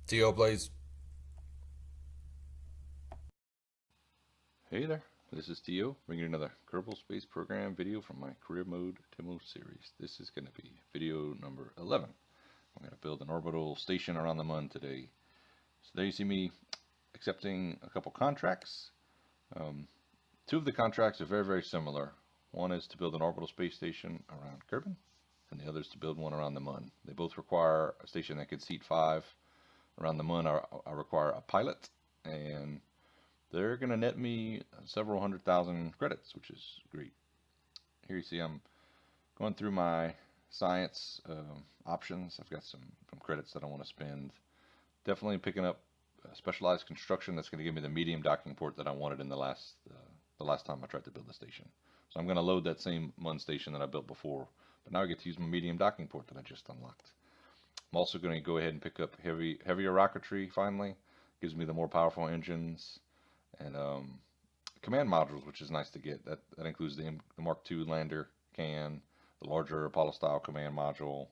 TO plays. Hey there, this is Tio, bringing another Kerbal Space Program video from my Career Mode demo series. This is going to be video number 11. I'm going to build an orbital station around the Mun today. So there you see me accepting a couple contracts. Two of the contracts are very similar. One is to build an orbital space station around Kerbal, and the other is to build one around the Mun. They both require a station that could seat 5. Around the Mun, I require a pilot, and they're going to net me several 100,000 credits, which is great. Here you see I'm going through my science options. I've got some credits that I want to spend. Definitely picking up specialized construction that's going to give me the medium docking port that I wanted in the last time I tried to build the station. So I'm going to load that same Mun station that I built before, but now I get to use my medium docking port that I just unlocked. I'm also going to go ahead and pick up heavier rocketry finally. Gives me the more powerful engines and command modules, which is nice to get. That includes the Mark II lander can, the larger Apollo style command module,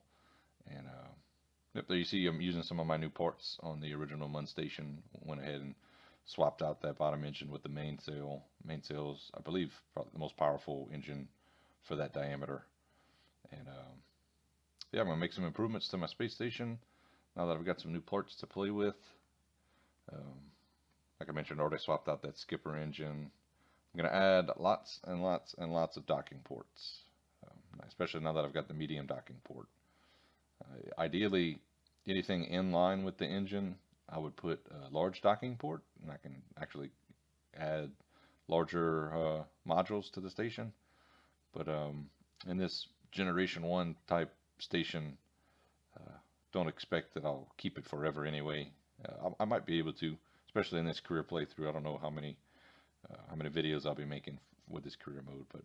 and yep, there you see I'm using some of my new parts on the original Mun station. Went ahead and swapped out that bottom engine with the mainsail. Mainsail's, I believe, probably the most powerful engine for that diameter. And yeah, I'm gonna make some improvements to my space station now that I've got some new parts to play with. Like I mentioned, I already swapped out that skipper engine. I'm going to add lots and lots of docking ports, especially now that I've got the medium docking port. Ideally, anything in line with the engine, I would put a large docking port, and I can actually add larger modules to the station. But in this Generation 1 type station, don't expect that I'll keep it forever anyway. I might be able to, especially in this career playthrough. I don't know how many videos I'll be making with this career mode, but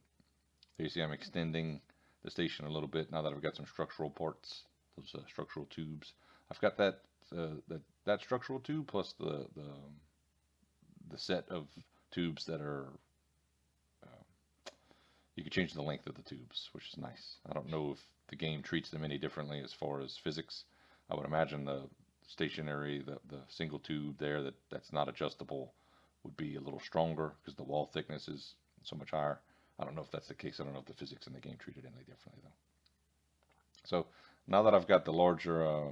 there you see I'm extending the station a little bit now that I've got some structural parts, those structural tubes. I've got that structural tube plus the set of tubes that are you can change the length of the tubes, which is nice. I don't know if the game treats them any differently as far as physics. I would imagine the stationary, the single tube there that's not adjustable would be a little stronger because the wall thickness is so much higher. I don't know if that's the case. I don't know if the physics in the game treat it any differently though. So now that I've got the larger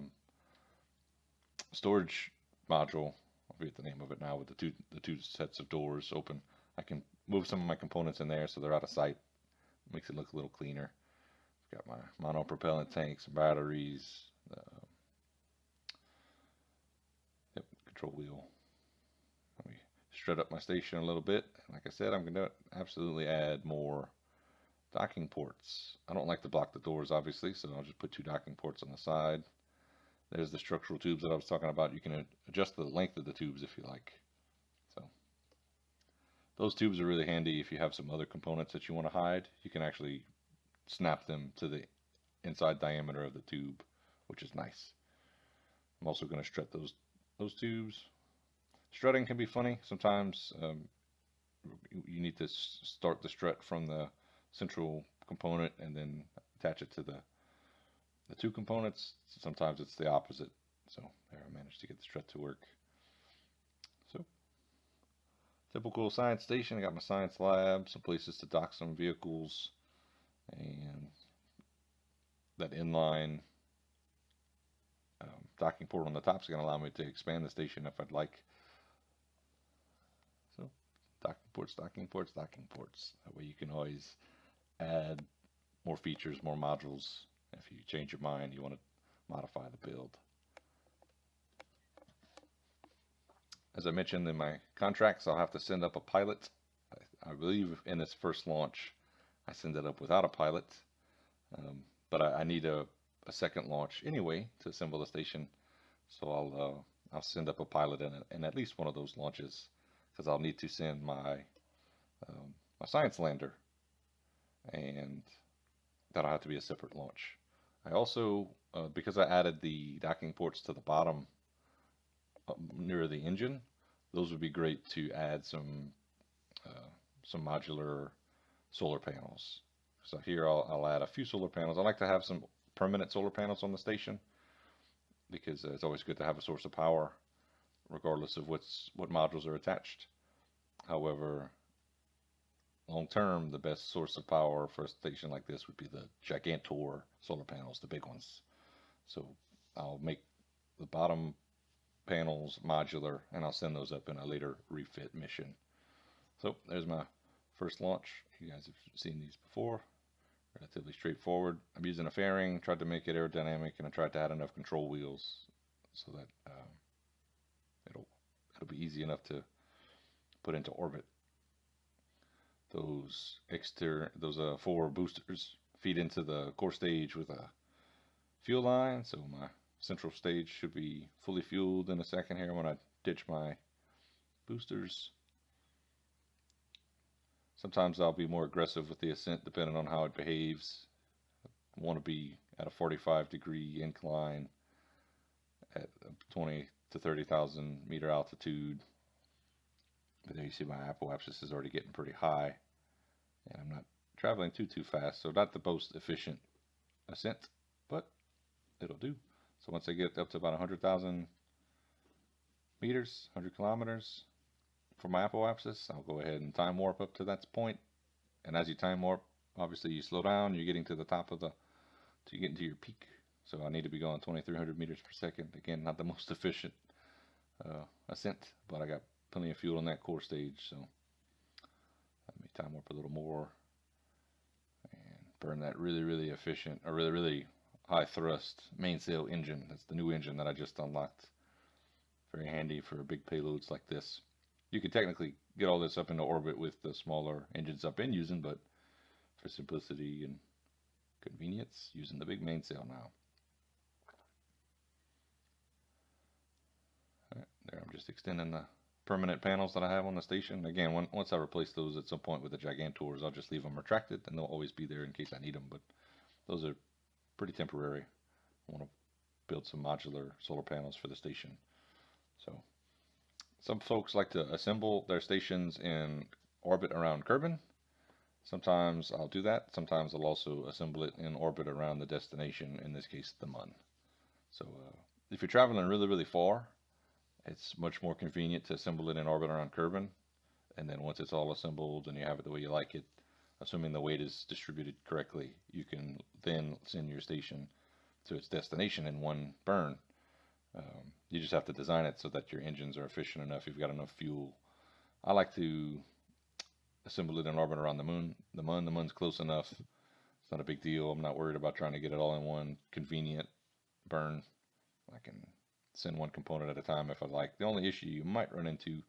storage module, I'll forget the name of it now, with the two sets of doors open, I can move some of my components in there so they're out of sight. Makes it look a little cleaner. Got my mono-propellant tanks, batteries, yep, control wheel. Let me strut up my station a little bit. Like I said, I'm going to absolutely add more docking ports. I don't like to block the doors, obviously, so I'll just put 2 docking ports on the side. There's the structural tubes that I was talking about. You can adjust the length of the tubes if you like. So those tubes are really handy if you have some other components that you want to hide. You can actually snap them to the inside diameter of the tube, which is nice. I'm also going to strut those tubes. Strutting can be funny. Sometimes you need to start the strut from the central component and then attach it to the 2 components. Sometimes it's the opposite. So there, I managed to get the strut to work. So typical science station. I got my science lab, some places to dock some vehicles, and that inline docking port on the top is going to allow me to expand the station if I'd like. So docking ports, docking ports, docking ports. That way you can always add more features, more modules. If you change your mind, you want to modify the build. As I mentioned in my contracts, I'll have to send up a pilot. I believe in this first launch, I send it up without a pilot, but I need a second launch anyway to assemble the station. So I'll send up a pilot in at least one of those launches, because I'll need to send my my science lander, and that'll have to be a separate launch. I also, because I added the docking ports to the bottom near the engine, those would be great to add some modular solar panels. So here I'll add a few solar panels. I like to have some permanent solar panels on the station. because it's always good to have a source of power, regardless of what modules are attached. However, long term, the best source of power for a station like this would be the Gigantor solar panels, the big ones. So I'll make the bottom panels modular, and I'll send those up in a later refit mission. So there's my first launch. You guys have seen these before. Relatively straightforward. I'm using a fairing, tried to make it aerodynamic, and I tried to add enough control wheels so that it'll be easy enough to put into orbit. Those 4 boosters feed into the core stage with a fuel line, so my central stage should be fully fueled in a second here when I ditch my boosters. Sometimes I'll be more aggressive with the ascent depending on how it behaves. I want to be at a 45-degree incline at 20 to 30,000 meter altitude. But there you see my apoapsis is already getting pretty high, and I'm not traveling too fast, so not the most efficient ascent, but it'll do. So once I get up to about 100,000 meters, 100 kilometers for my apoapsis, I'll go ahead and time warp up to that point. And as you time warp, obviously you slow down, you're getting to the top of to get into your peak. So I need to be going 2,300 meters per second. Again, not the most efficient ascent, but I got plenty of fuel in that core stage, so let me time warp a little more and burn that really efficient, or really high thrust mainsail engine. That's the new engine that I just unlocked. Very handy for big payloads like this. You could technically get all this up into orbit with the smaller engines I've been using, but for simplicity and convenience, using the big mainsail now. All right, there, I'm just extending the permanent panels that I have on the station. Again, once I replace those at some point with the Gigantors, I'll just leave them retracted, and they'll always be there in case I need them, but those are pretty temporary. I want to build some modular solar panels for the station. So some folks like to assemble their stations in orbit around Kerbin. Sometimes I'll do that. Sometimes I'll also assemble it in orbit around the destination, in this case the Mun. So if you're traveling really far, it's much more convenient to assemble it in orbit around Kerbin, and then once it's all assembled and you have it the way you like it, assuming the weight is distributed correctly, you can then send your station to its destination in one burn. You just have to design it so that your engines are efficient enough, you've got enough fuel. I like to assemble it in orbit around the Moon. The Mun's close enough. It's not a big deal. I'm not worried about trying to get it all in one convenient burn. I can send one component at a time if I like. The only issue you might run into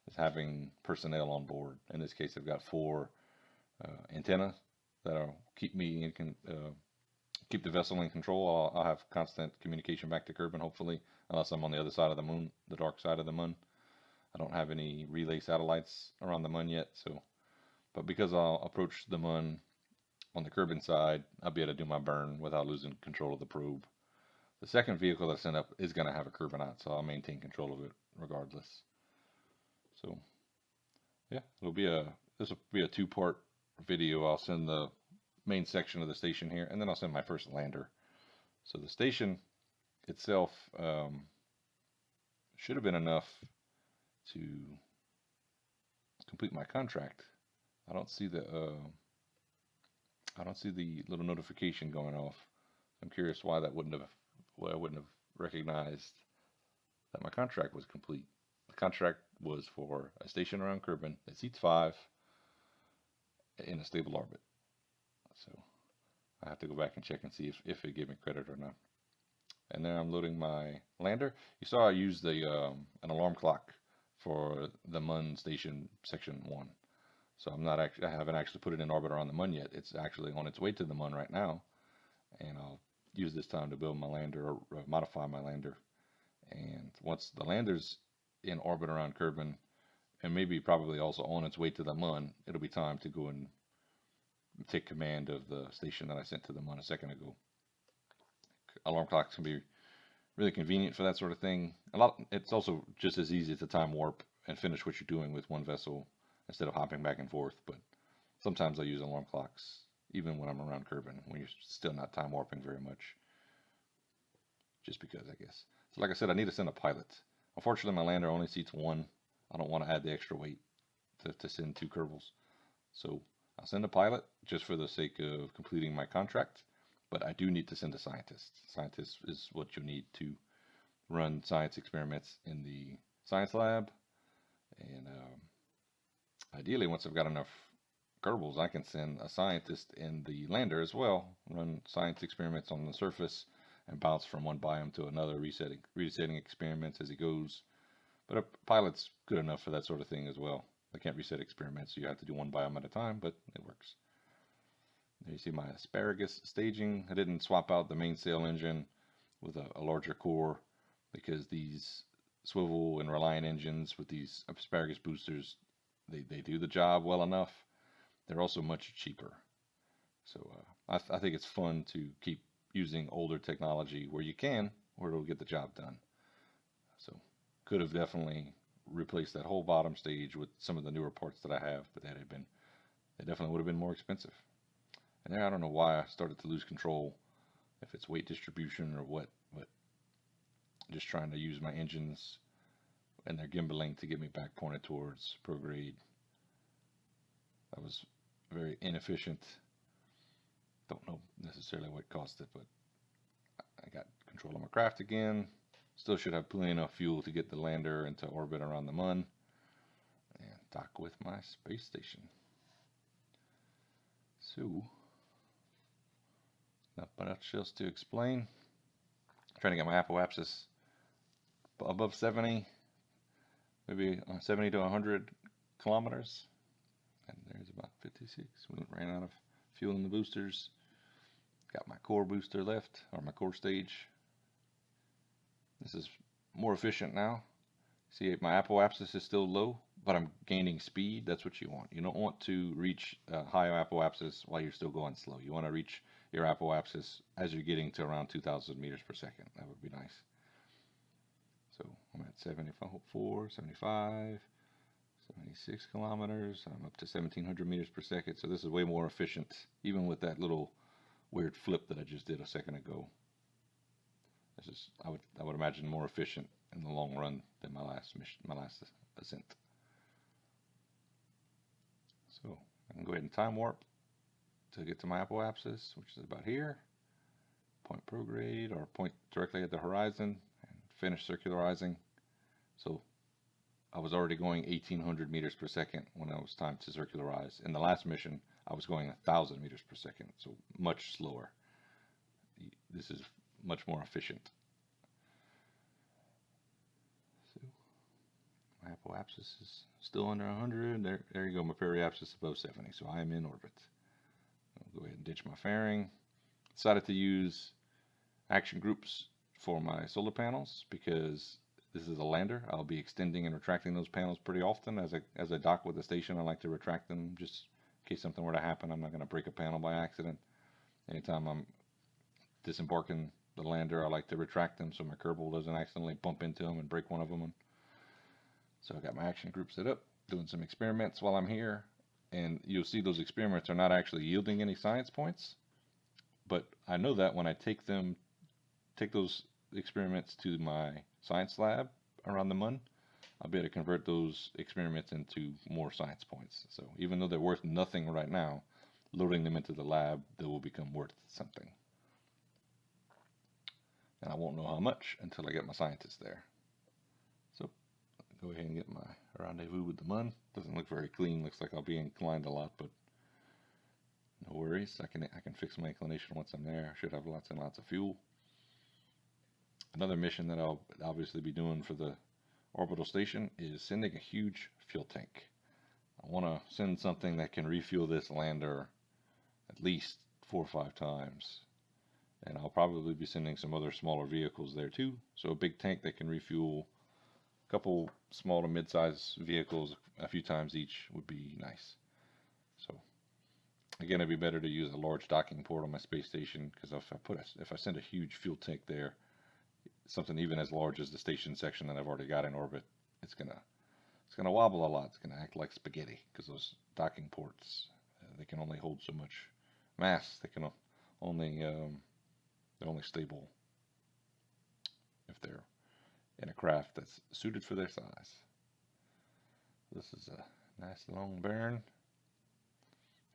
is having personnel on board. In this case, I've got 4 antennas that'll keep me in keep the vessel in control. I'll have constant communication back to Kerbin, hopefully, unless I'm on the other side of the Moon, the dark side of the Mun. I don't have any relay satellites around the Mun yet, so. But because I'll approach the Mun on the Kerbin side, I'll be able to do my burn without losing control of the probe. The second vehicle that's sent up is going to have a Kerbinite, so I'll maintain control of it regardless. So, yeah, this will be a 2-part video. I'll send the main section of the station here, and then I'll send my first lander. So the station itself should have been enough to complete my contract. I don't see the little notification going off. I'm curious why I wouldn't have recognized that my contract was complete. The contract was for a station around Kerbin that seats 5 in a stable orbit. So I have to go back and check and see if it gave me credit or not. And then I'm loading my lander. You saw I used an alarm clock for the Mun station section 1. So I haven't actually put it in orbit around the Mun yet. It's actually on its way to the Mun right now, and I'll use this time to build my lander, or modify my lander. And once the lander's in orbit around Kerbin, and maybe probably also on its way to the Mun, it'll be time to go and take command of the station that I sent to the Mun a second ago. Alarm clocks can be really convenient for that sort of thing. It's also just as easy to time warp and finish what you're doing with one vessel instead of hopping back and forth. But sometimes I use alarm clocks even when I'm around Kerbin, when you're still not time warping very much. just because, I guess. So like I said, I need to send a pilot. Unfortunately, my lander only seats one. I don't want to add the extra weight to send 2 Kerbals. So I'll send a pilot just for the sake of completing my contract, but I do need to send a scientist. Scientist is what you need to run science experiments in the science lab, and ideally, once I've got enough Kerbals, I can send a scientist in the lander as well, run science experiments on the surface, and bounce from one biome to another, resetting experiments as he goes. But a pilot's good enough for that sort of thing as well. I can't reset experiments, so you have to do one biome at a time, but it works. There you see my asparagus staging. I didn't swap out the mainsail engine with a larger core because these swivel and Reliant engines with these asparagus boosters, they do the job well enough. They're also much cheaper. So I think it's fun to keep using older technology where you can, where it'll get the job done. So could have definitely replaced that whole bottom stage with some of the newer parts that I have, but they definitely would have been more expensive. And there, I don't know why I started to lose control, if it's weight distribution or what, but just trying to use my engines and their gimbaling to get me back pointed towards prograde. That was very inefficient. Don't know necessarily what caused it, but I got control of my craft again. Still should have plenty enough fuel to get the lander into orbit around the Mun and dock with my space station. So, not much else to explain. I'm trying to get my apoapsis above 70, maybe 70 to 100 kilometers. And there's about 56. We ran out of fuel in the boosters. Got my core booster left, or my core stage. This is more efficient now. See, my apoapsis is still low, but I'm gaining speed. That's what you want. You don't want to reach high apoapsis while you're still going slow. You want to reach your apoapsis as you're getting to around 2,000 meters per second. That would be nice. So I'm at 74, 75, 76 kilometers. I'm up to 1,700 meters per second. So this is way more efficient, even with that little weird flip that I just did a second ago. This is, I would imagine, more efficient in the long run than my last ascent. So I can go ahead and time warp to get to my apoapsis, which is about here. Point prograde, or point directly at the horizon, and finish circularizing. So I was already going 1,800 meters per second when it was time to circularize. In the last mission, I was going 1,000 meters per second, so much slower. This is much more efficient. So my apoapsis is still under 100. There you go, my periapsis above 70. So I am in orbit. I'll go ahead and ditch my fairing. Decided to use action groups for my solar panels because this is a lander. I'll be extending and retracting those panels pretty often. As I dock with the station, I like to retract them just in case something were to happen. I'm not going to break a panel by accident. Anytime I'm disembarking the lander, I like to retract them so my Kerbal doesn't accidentally bump into them and break one of them. So I got my action group set up, doing some experiments while I'm here, and you'll see those experiments are not actually yielding any science points, but I know that when I take those experiments to my science lab around the Mun, I'll be able to convert those experiments into more science points. So even though they're worth nothing right now, loading them into the lab, they will become worth something. And I won't know how much until I get my scientist there. So go ahead and get my rendezvous with the Mun. Doesn't look very clean. Looks like I'll be inclined a lot, but no worries. I can fix my inclination once I'm there. I should have lots and lots of fuel. Another mission that I'll obviously be doing for the orbital station is sending a huge fuel tank. I want to send something that can refuel this lander at least 4 or 5 times. And I'll probably be sending some other smaller vehicles there too. So a big tank that can refuel a couple small to mid-size vehicles a few times each would be nice. So again, it'd be better to use a large docking port on my space station, because if I send a huge fuel tank there, something even as large as the station section that I've already got in orbit, it's gonna wobble a lot. It's gonna act like spaghetti, because those docking ports, they can only hold so much mass. They can only they're only stable if they're in a craft that's suited for their size. This is a nice long burn.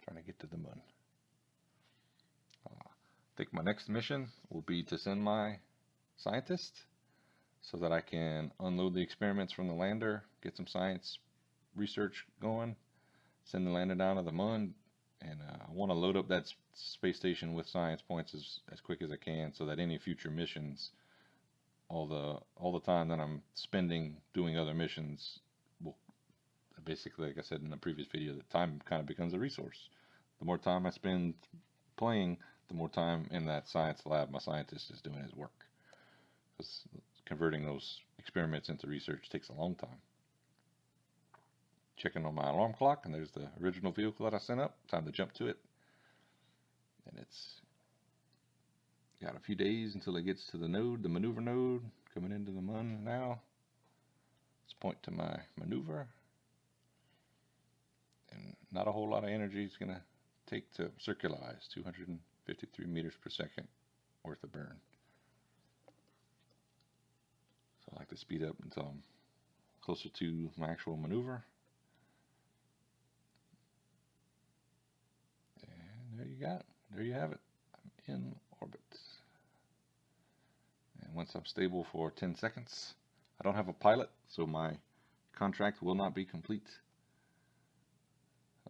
Trying to get to the moon. I think my next mission will be to send my scientist so that I can unload the experiments from the lander, get some science research going, send the lander down to the moon, and I want to load up that space station with science points as quick as I can, so that any future missions, all the time that I'm spending doing other missions, will basically, like I said in the previous video, that time kind of becomes a resource. The more time I spend playing, the more time in that science lab my scientist is doing his work. Because converting those experiments into research takes a long time. Checking on my alarm clock, and there's the original vehicle that I sent up. Time to jump to it. And it's got a few days until it gets to the node, the maneuver node, coming into the moon now. Let's point to my maneuver. And not a whole lot of energy it's going to take to circularize. 253 meters per second worth of burn. So I like to speed up until I'm closer to my actual maneuver. And there you got it. There you have it. I'm in orbit. And once I'm stable for 10 seconds, I don't have a pilot, so my contract will not be complete.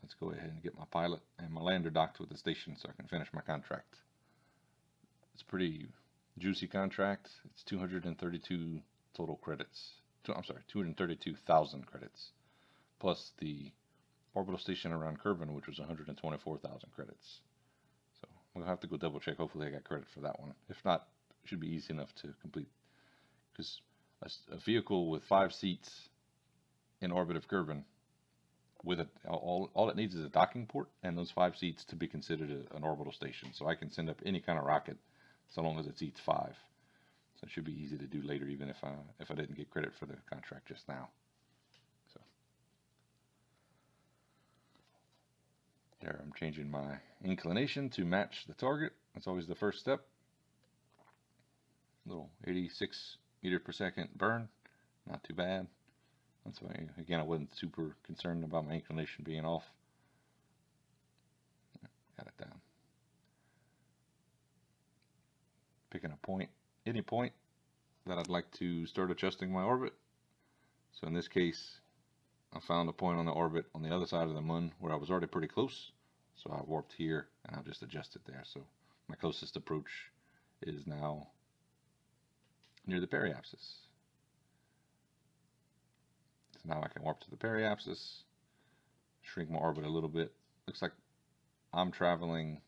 Let's go ahead and get my pilot and my lander docked with the station so I can finish my contract. It's a pretty juicy contract. It's 232 total credits. I'm sorry, 232,000 credits, plus the orbital station around Kerbal, which was 124,000 credits. So we'll have to go double check. Hopefully I got credit for that one. If not, it should be easy enough to complete. Because a vehicle with 5 seats in orbit of Kerbal, with all it needs is a docking port and those 5 seats to be considered an orbital station. So I can send up any kind of rocket so long as it seats 5. So it should be easy to do later, even if I didn't get credit for the contract just now. So there, I'm changing my inclination to match the target. That's always the first step. Little 86 meters per second burn, not too bad. That's why, again, I wasn't super concerned about my inclination being off. Got it down. Picking a point, any point that I'd like to start adjusting my orbit. So in this case, I found a point on the orbit on the other side of the moon where I was already pretty close. So I warped here and I'll just adjust it there. So my closest approach is now near the periapsis. So now I can warp to the periapsis, shrink my orbit a little bit. Looks like I'm traveling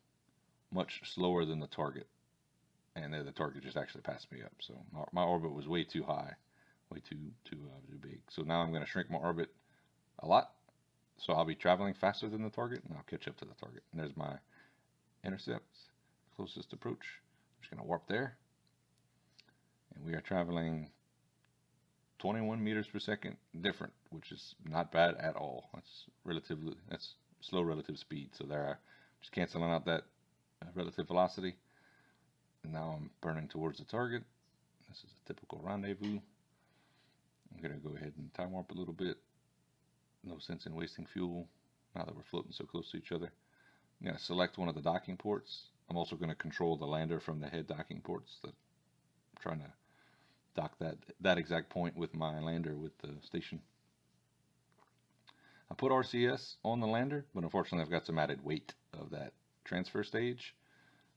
much slower than the target, and the target just actually passed me up. So my orbit was way too high, way too big. So now I'm going to shrink my orbit a lot, so I'll be traveling faster than the target, and I'll catch up to the target. And there's my intercepts, closest approach. I'm just going to warp there, and we are traveling 21 meters per second different, which is not bad at all. That's slow relative speed. So there, I just canceling out that relative velocity. And now I'm burning towards the target. This is a typical rendezvous. I'm gonna go ahead and time warp a little bit. No sense in wasting fuel now that we're floating so close to each other. I'm gonna select one of the docking ports. I'm also gonna control the lander from the head docking ports. That I'm trying to dock that exact point with my lander with the station. I put RCS on the lander, but unfortunately I've got some added weight of that transfer stage.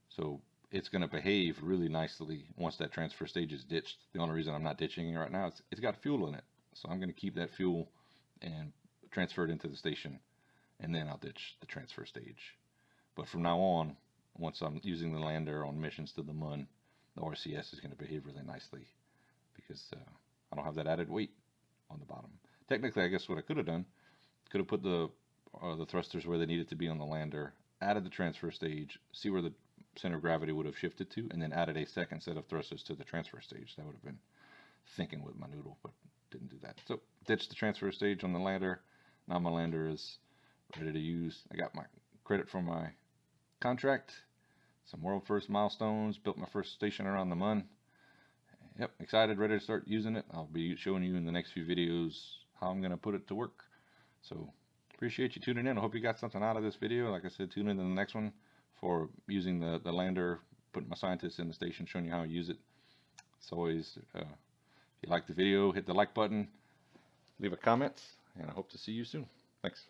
So it's going to behave really nicely once that transfer stage is ditched. The only reason I'm not ditching it right now is it's got fuel in it. So I'm going to keep that fuel and transfer it into the station, and then I'll ditch the transfer stage. But from now on, once I'm using the lander on missions to the moon, the RCS is going to behave really nicely, because I don't have that added weight on the bottom. Technically, I guess what I could have done, could have put the thrusters where they needed to be on the lander, added the transfer stage, see where the center of gravity would have shifted to, and then added a second set of thrusters to the transfer stage. That would have been thinking with my noodle, but didn't do that. So ditched the transfer stage on the lander. Now my lander is ready to use. I got my credit from my contract, some world first milestones, built my first station around the moon, yep, excited, ready to start using it. I'll be showing you in the next few videos how I'm going to put it to work. So appreciate you tuning in. I hope you got something out of this video. Like I said, tune in to the next one for using the lander, putting my scientists in the station, showing you how to use it. It's always, if you like the video, hit the like button, leave a comment, and I hope to see you soon. Thanks.